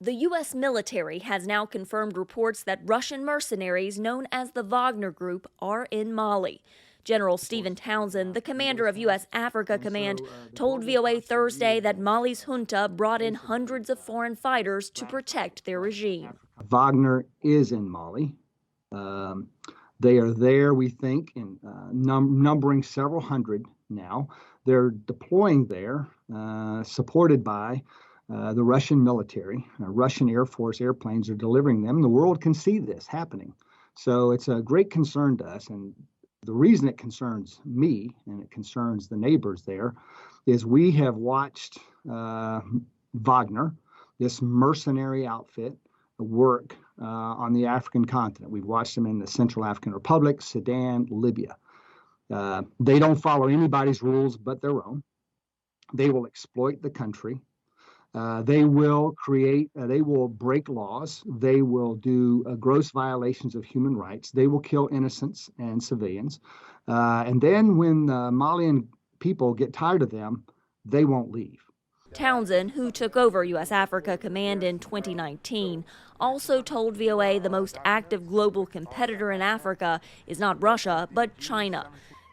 The U.S. military has now confirmed reports that Russian mercenaries known as the Wagner Group are in Mali. General Stephen Townsend, the commander of U.S. Africa Command, told VOA Thursday that Mali's junta brought in hundreds of foreign fighters to protect their regime. Wagner is in Mali. Um, they are there, we think, in numbering several hundred now. They're deploying there, supported by the Russian military. Russian Air Force airplanes are delivering them. The world can see this happening. So it's a great concern to us. And the reason it concerns me and it concerns the neighbors there is we have watched Wagner, this mercenary outfit, work on the African continent. We've watched them in the Central African Republic, Sudan, Libya. They don't follow anybody's rules but their own. They will exploit the country. They will break laws. They will do gross violations of human rights. They will kill innocents and civilians. And then when the Malian people get tired of them, they won't leave. Townsend, who took over U.S. Africa Command in 2019, also told VOA the most active global competitor in Africa is not Russia, but China.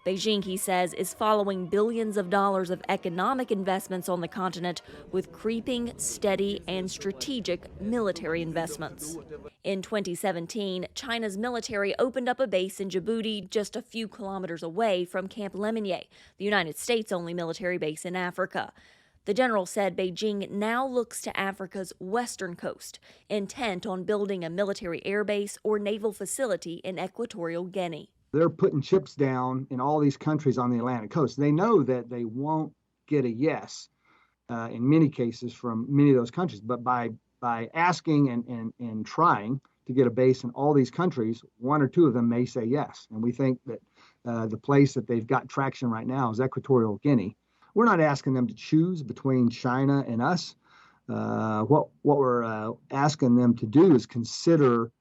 Beijing, he says, is following billions of dollars of economic investments on the continent with creeping, steady, and strategic military investments. In 2017, China's military opened up a base in Djibouti just a few kilometers away from Camp Lemonnier, the United States' only military base in Africa. The general said Beijing now looks to Africa's western coast, intent on building a military airbase or naval facility in Equatorial Guinea. They're putting chips down in all these countries on the Atlantic coast. They know that they won't get a yes in many cases from many of those countries, but by asking and trying to get a base in all these countries, one or two of them may say yes. And we think that the place that they've got traction right now is Equatorial Guinea. We're not asking them to choose between China and us. What we're asking them to do is consider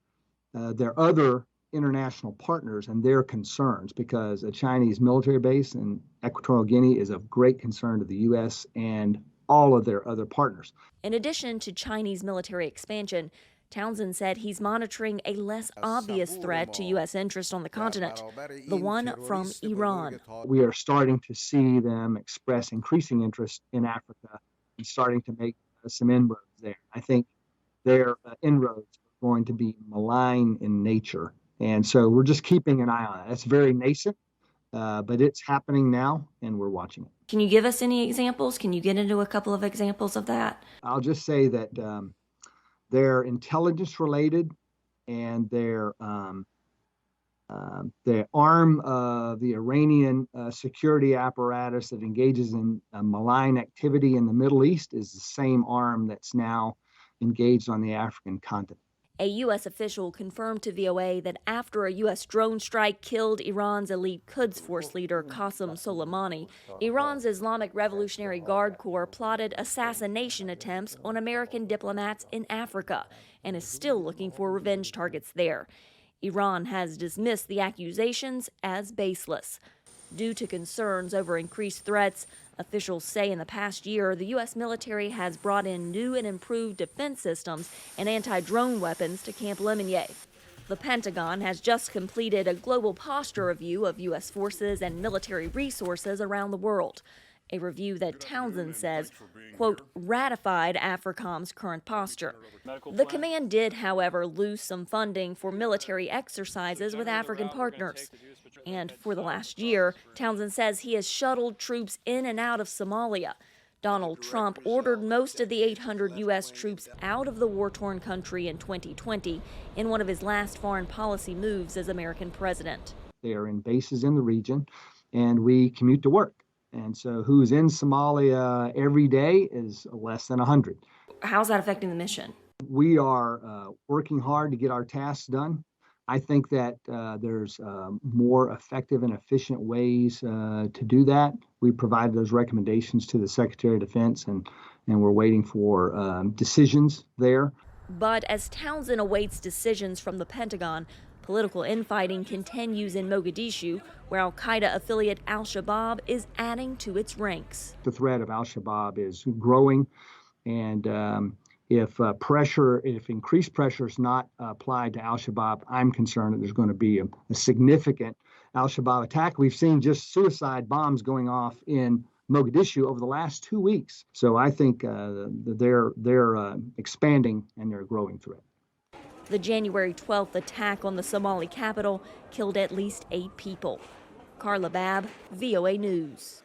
their other international partners and their concerns, because a Chinese military base in Equatorial Guinea is of great concern to the U.S. and all of their other partners. In addition to Chinese military expansion, Townsend said he's monitoring a less obvious threat to U.S. interest on the continent, the one from Iran. We are starting to see them express increasing interest in Africa and starting to make some inroads there. I think their inroads are going to be malign in nature. And so we're just keeping an eye on it. It's very nascent, but it's happening now, and we're watching it. Can you give us any examples? Can you get into a couple of examples of that? I'll just say that they're intelligence related, and their arm of the Iranian security apparatus that engages in malign activity in the Middle East is the same arm that's now engaged on the African continent. A U.S. official confirmed to VOA that after a U.S. drone strike killed Iran's elite Quds Force leader Qasem Soleimani, Iran's Islamic Revolutionary Guard Corps plotted assassination attempts on American diplomats in Africa and is still looking for revenge targets there. Iran has dismissed the accusations as baseless. Due to concerns over increased threats, officials say in the past year, the U.S. military has brought in new and improved defense systems and anti-drone weapons to Camp Lemonnier. The Pentagon has just completed a global posture review of U.S. forces and military resources around the world, a review that Townsend says, quote, ratified AFRICOM's current posture. The command did, however, lose some funding for military exercises with African partners. And for the last year, Townsend says he has shuttled troops in and out of Somalia. Donald Trump ordered most of the 800 U.S. troops out of the war-torn country in 2020 in one of his last foreign policy moves as American president. They are in bases in the region, and we commute to work. And so who's in Somalia every day is less than 100. How's that affecting the mission? We are working hard to get our tasks done. I think that there's more effective and efficient ways to do that. We provided those recommendations to the Secretary of Defense, and we're waiting for decisions there. But as Townsend awaits decisions from the Pentagon, political infighting continues in Mogadishu, where al-Qaeda affiliate al-Shabaab is adding to its ranks. The threat of al-Shabaab is growing, and If increased pressure is not applied to al-Shabaab, I'm concerned that there's going to be a significant al-Shabaab attack. We've seen just suicide bombs going off in Mogadishu over the last 2 weeks. So I think they're expanding and they're a growing threat. The January 12th attack on the Somali capital killed at least 8 people. Carla Babb, VOA News.